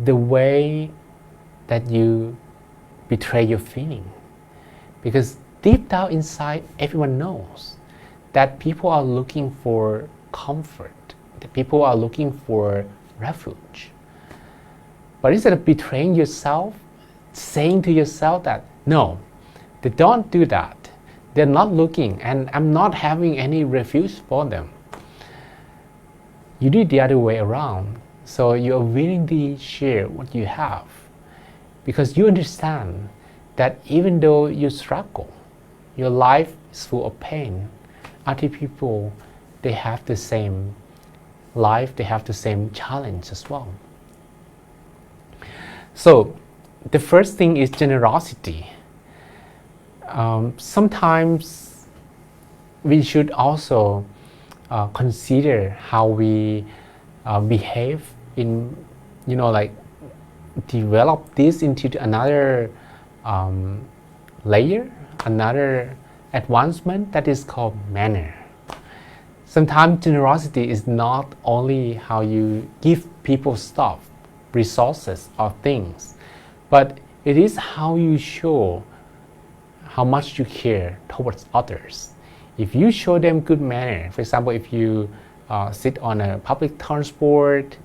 the way that you betray your feeling. Because deep down inside, everyone knows that people are looking for comfort, that people are looking for refuge. But instead of betraying yourself, saying to yourself that, no, they don't do that. They're not looking and I'm not having any refuge for them. You do it the other way around. So you're willing to share what you have because you understand that even though you struggle, your life is full of pain, other people, they have the same life, they have the same challenge as well. So the first thing is generosity. Sometimes we should also consider how we behave in, like develop this into another layer, another advancement that is called manner. Sometimes generosity is not only how you give people stuff, resources or things, but it is how you show how much you care towards others. If you show them good manner, for example, if you sit on a public transport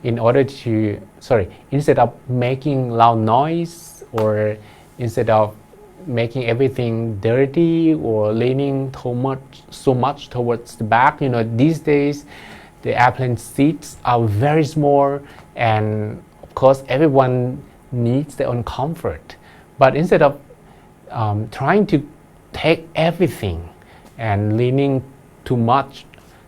instead of making loud noise or instead of making everything dirty or leaning so much towards the back. These days the airplane seats are very small and of course everyone needs their own comfort. But instead of trying to take everything and leaning too much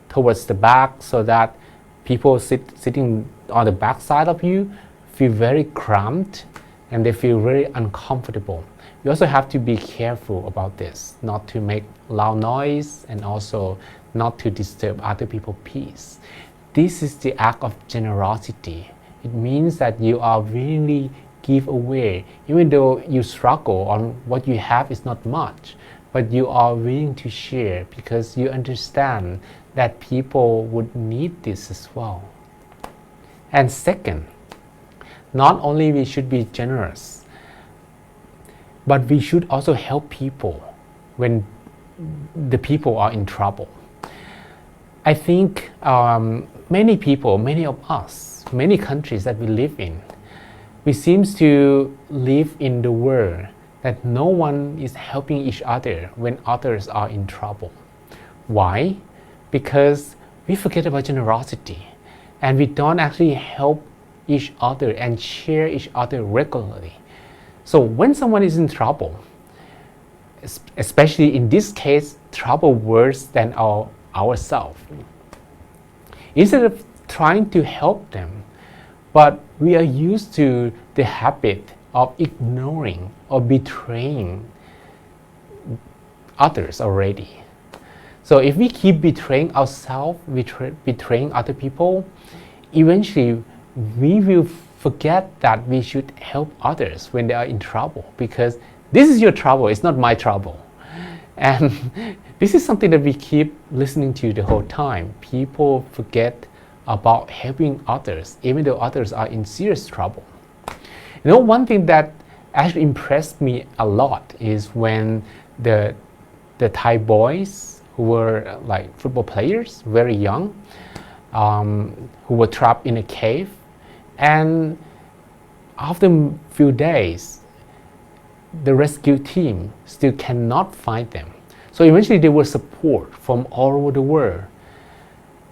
towards the back so that people sitting on the back side of you feel very cramped and they feel very uncomfortable. You also have to be careful about this, not to make loud noise and also not to disturb other people's peace. This is the act of generosity. It means that you are willingly give away, even though you struggle on what you have is not much, but you are willing to share because you understand that people would need this as well. And second, not only we should be generous, but we should also help people when the people are in trouble. I think many people, many of us, many countries that we live in, we seem to live in the world that no one is helping each other when others are in trouble. Why? Because we forget about generosity and we don't actually help each other and share each other regularly. So when someone is in trouble, especially in this case, trouble worse than ourselves, instead of trying to help them, but we are used to the habit of ignoring or betraying others already. So if we keep betraying ourselves, betraying other people, eventually we will forget that we should help others when they are in trouble, because this is your trouble, it's not my trouble. And this is something that we keep listening to the whole time. People forget about helping others, even though others are in serious trouble. You know, one thing that actually impressed me a lot is when the Thai boys who were like football players, very young, who were trapped in a cave, and after a few days, the rescue team still cannot find them. So eventually there was support from all over the world.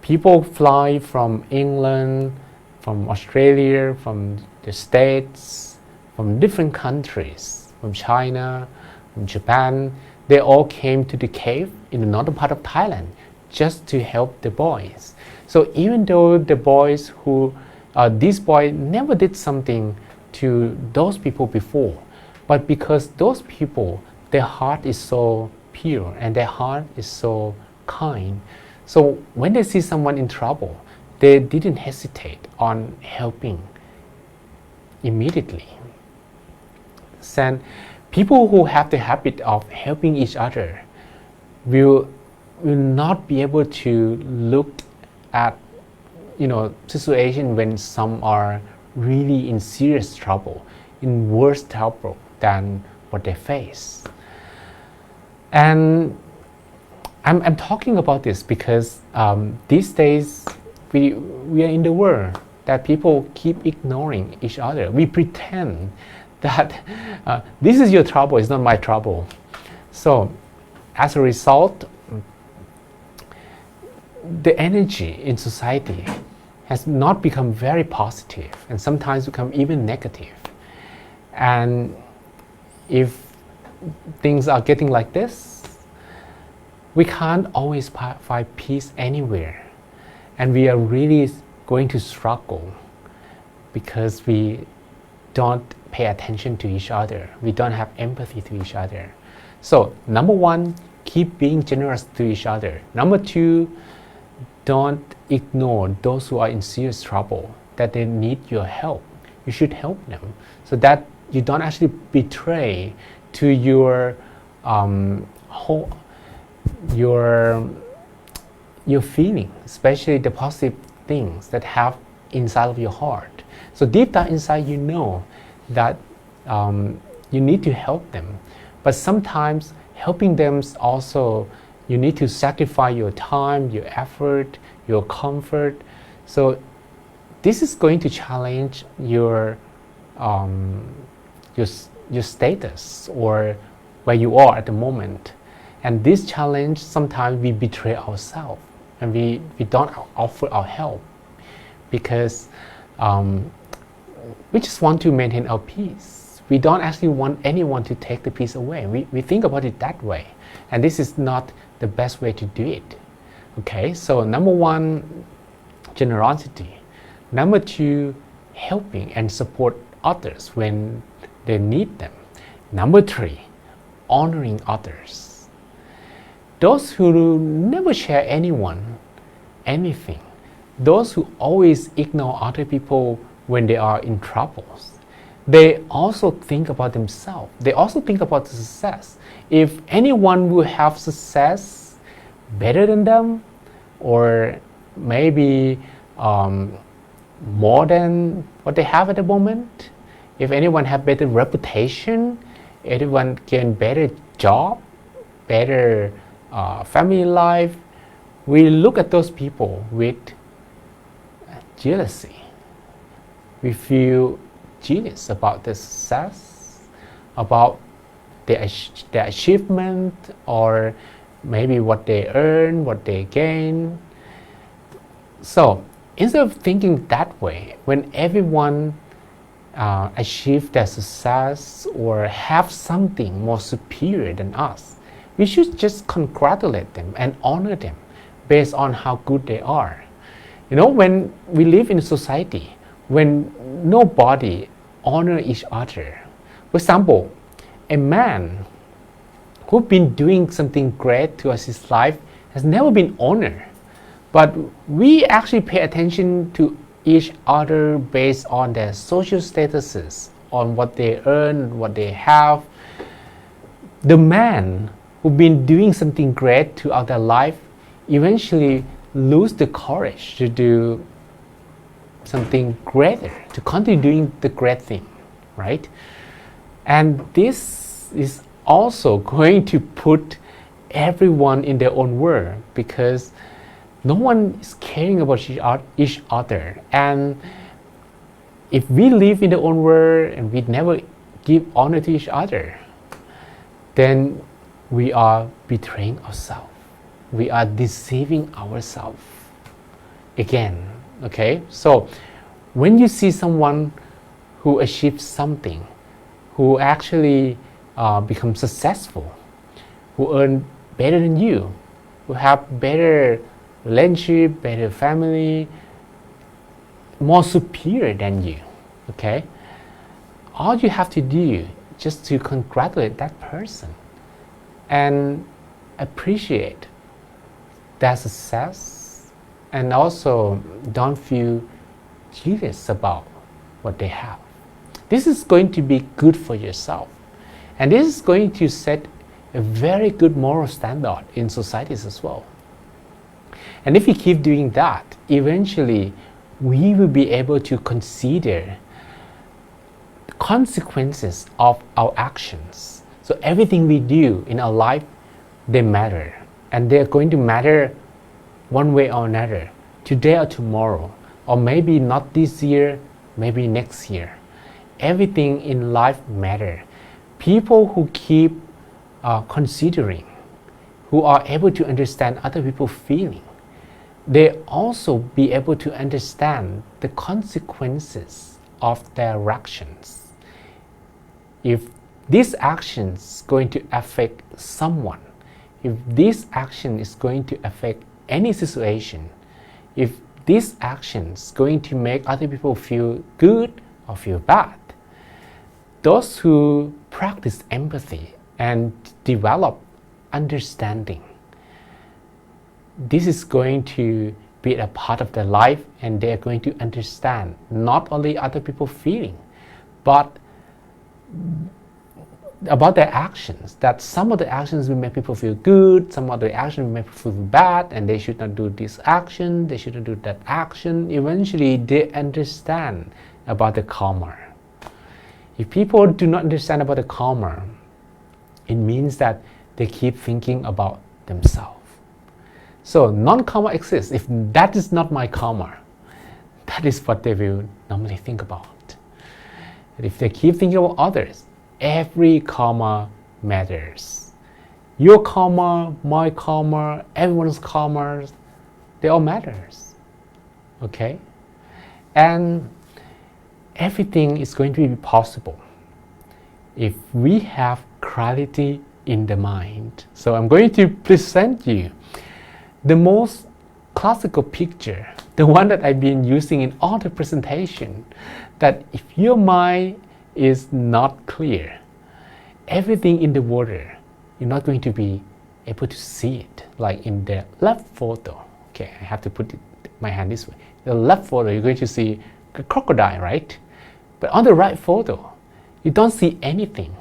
People fly from England, from Australia, from the States, from different countries, from China, from Japan. They all came to the cave in the northern part of Thailand just to help the boys. So even though the boys this boy never did something to those people before, but because those people, their heart is so pure and their heart is so kind, so when they see someone in trouble, they didn't hesitate on helping immediately. And people who have the habit of helping each other will not be able to look at situation when some are really in serious trouble, in worse trouble than what they face. And I'm talking about this because these days we are in the world that people keep ignoring each other. We pretend that this is your trouble, it's not my trouble. So as a result, the energy in society has not become very positive and sometimes become even negative. And if things are getting like this, we can't always find peace anywhere. And we are really going to struggle because we don't pay attention to each other. We don't have empathy to each other. So number one, keep being generous to each other. Number two, don't ignore those who are in serious trouble, that they need your help. You should help them so that you don't actually betray to your feeling, especially the positive things that have inside of your heart. So deep down inside, you know that you need to help them, but sometimes helping them also, you need to sacrifice your time, your effort, your comfort. So this is going to challenge your status or where you are at the moment. And this challenge, sometimes we betray ourselves and we don't offer our help because we just want to maintain our peace. We don't actually want anyone to take the peace away. We think about it that way. And this is not the best way to do it. Okay, so number one, generosity. Number two, helping and support others when they need them. Number three, honoring others. Those who never share anything, those who always ignore other people when they are in troubles. They also think about themselves. They also think about the success. If anyone will have success better than them, or maybe more than what they have at the moment, if anyone have better reputation, anyone gain better job, better family life, we look at those people with jealousy. We feel jealous about their success, about their achievement, or maybe what they earn, what they gain. So instead of thinking that way, when everyone achieve their success or have something more superior than us, we should just congratulate them and honor them based on how good they are. You know, when we live in a society, when nobody honor each other, for example, a man who's been doing something great to us his life has never been honored, but we actually pay attention to each other based on their social statuses, on what they earn, what they have. The man who's been doing something great throughout their life eventually lose the courage to do something greater, to continue doing the great thing, right? And this is also going to put everyone in their own world, because no one is caring about each other. And if we live in their own world and we never give honor to each other, then we are betraying ourselves. We are deceiving ourselves again. Okay, so when you see someone who achieves something, who actually becomes successful, who earn better than you, who have better relationship, better family, more superior than you, okay, all you have to do just to congratulate that person and appreciate their success, and also don't feel jealous about what they have. This is going to be good for yourself, and this is going to set a very good moral standard in societies as well. And if we keep doing that, eventually we will be able to consider the consequences of our actions. So everything we do in our life, they matter, and they're going to matter one way or another, today or tomorrow, or maybe not this year, maybe next year. Everything in life matters. People who keep considering, who are able to understand other people's feeling, they also be able to understand the consequences of their actions. If this action is going to affect someone, if this action is going to affect any situation, if this action is going to make other people feel good or feel bad, those who practice empathy and develop understanding, this is going to be a part of their life, and they're going to understand not only other people's feeling, but about their actions, that some of the actions will make people feel good, some of the actions will make people feel bad, and they should not do this action, they shouldn't do that action. Eventually they understand about the karma. If people do not understand about the karma, it means that they keep thinking about themselves. So non-karma exists. If that is not my karma, that is what they will normally think about. And if they keep thinking about others, every karma matters. Your karma, my karma, everyone's karma, they all matters. Okay? And everything is going to be possible if we have clarity in the mind. So I'm going to present you the most classical picture, the one that I've been using in all the presentation, that if your mind is not clear, everything in the water, you're not going to be able to see it. Like in the left photo, okay, I have to put my hand this way. The left photo, you're going to see a crocodile, right? But on the right photo, you don't see anything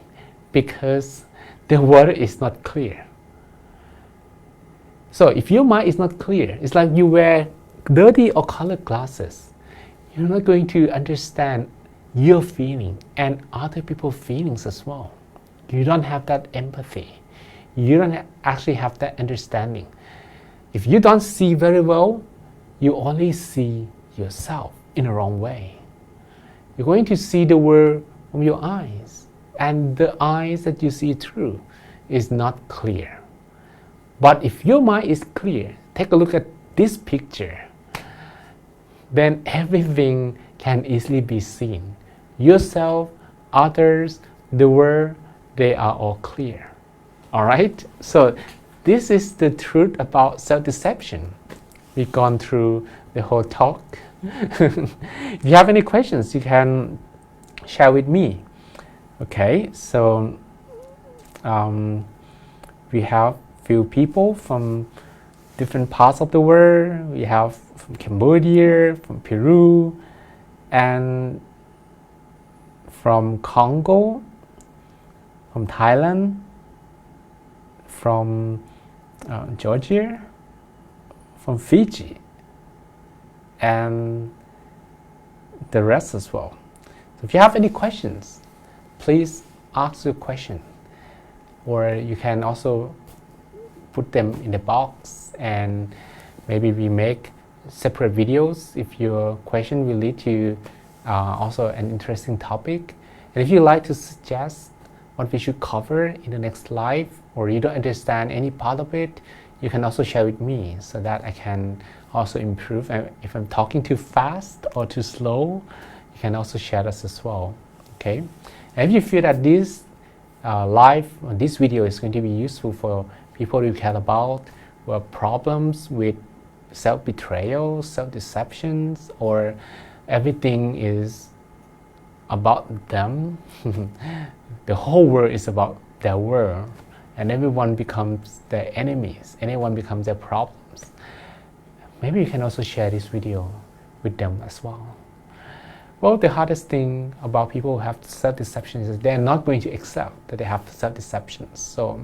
because the water is not clear. So if your mind is not clear, it's like you wear dirty or colored glasses. You're not going to understand your feeling and other people's feelings as well. You don't have that empathy. You don't actually have that understanding. If you don't see very well, you only see yourself in the wrong way. You're going to see the world from your eyes, and the eyes that you see through is not clear. But if your mind is clear, take a look at this picture, then everything can easily be seen. Yourself, others, the world, they are all clear. All right? So this is the truth about self-deception. We've gone through the whole talk. If you have any questions, you can share with me. Okay, so we have few people from different parts of the world. We have from Cambodia, from Peru, and from Congo, from Thailand, from Georgia, from Fiji, and the rest as well. So if you have any questions, please ask your question, or you can also put them in the box, and maybe we make separate videos if your question will lead to also an interesting topic. And if you like to suggest what we should cover in the next live, or you don't understand any part of it, you can also share with me so that I can also improve. And if I'm talking too fast or too slow, you can also share this as well. Okay, and if you feel that this live or this video is going to be useful for people you care about, who have problems with self-betrayal, self-deceptions, or everything is about them, the whole world is about their world, and everyone becomes their enemies, anyone becomes their problems. Maybe you can also share this video with them as well. Well, the hardest thing about people who have self-deception is they're not going to accept that they have self-deceptions. So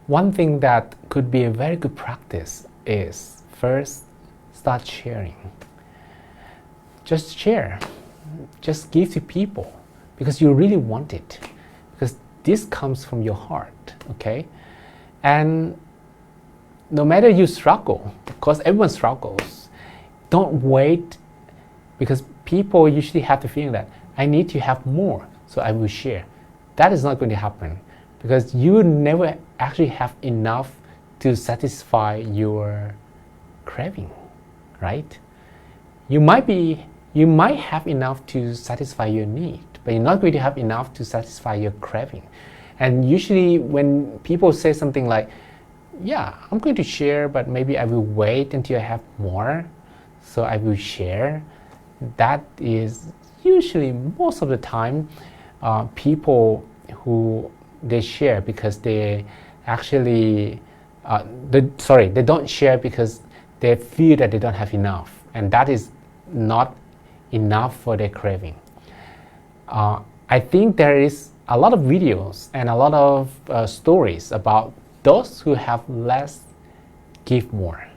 one thing that could be a very good practice is first start sharing. Just share. Just give to people because you really want it. Because this comes from your heart, okay? And no matter you struggle, because everyone struggles, don't wait, because people usually have the feeling that I need to have more, so I will share. That is not going to happen because you never actually have enough to satisfy your craving, right? You might have enough to satisfy your need, but you're not going to have enough to satisfy your craving. And usually when people say something like, yeah, I'm going to share, but maybe I will wait until I have more, so I will share, that is usually most of the time people who they share because they actually they don't share because they feel that they don't have enough, and that is not enough for their craving. I think there is a lot of videos and a lot of stories about those who have less give more.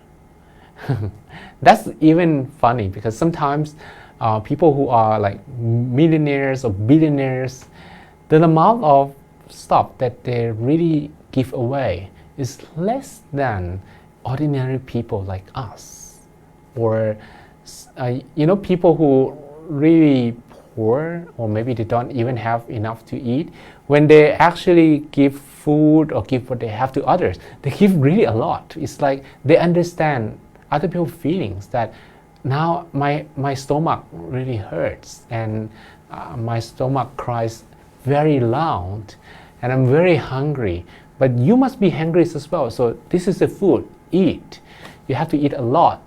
That's even funny because sometimes people who are like millionaires or billionaires, the amount of stuff that they really give away is less than ordinary people like us, or people who really poor, or maybe they don't even have enough to eat. When they actually give food or give what they have to others, they give really a lot. It's like they understand other people's feelings, that now my stomach really hurts, and my stomach cries very loud, and I'm very hungry, but you must be hungry as well, so this is the food, eat. You have to eat a lot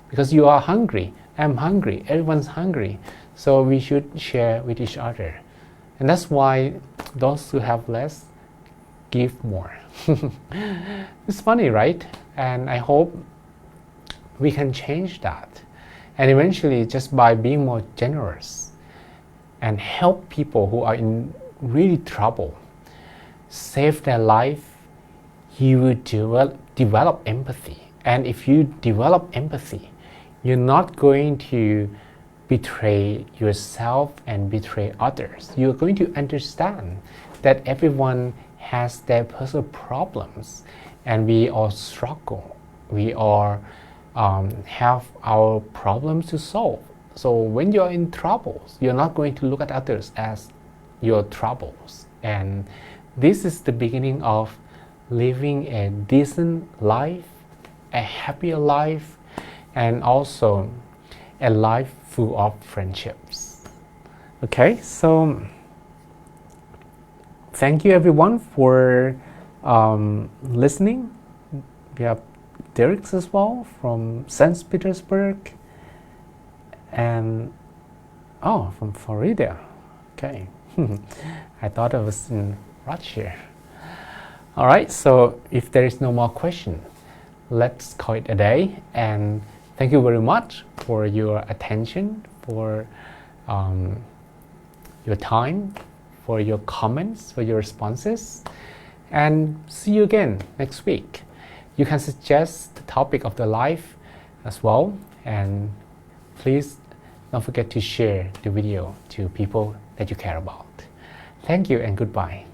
because you are hungry, I'm hungry, everyone's hungry, so we should share with each other. And that's why those who have less give more. It's funny, right? And I hope we can change that. And eventually, just by being more generous and help people who are in really trouble, save their life, you will develop empathy. And if you develop empathy, you're not going to betray yourself and betray others. You're going to understand that everyone has their personal problems, and we all struggle. We all have our problems to solve. So when you're in troubles, you're not going to look at others as your troubles. And this is the beginning of living a decent life, a happier life, and also a life full of friendships. Okay, so thank you everyone for listening. We have Derek as well from St. Petersburg, and from Florida. Okay, I thought I was in Russia. All right, so if there is no more question, let's call it a day. And thank you very much for your attention, for your time, for your comments, for your responses, and see you again next week. You can suggest the topic of the live as well, and please don't forget to share the video to people that you care about. Thank you and goodbye.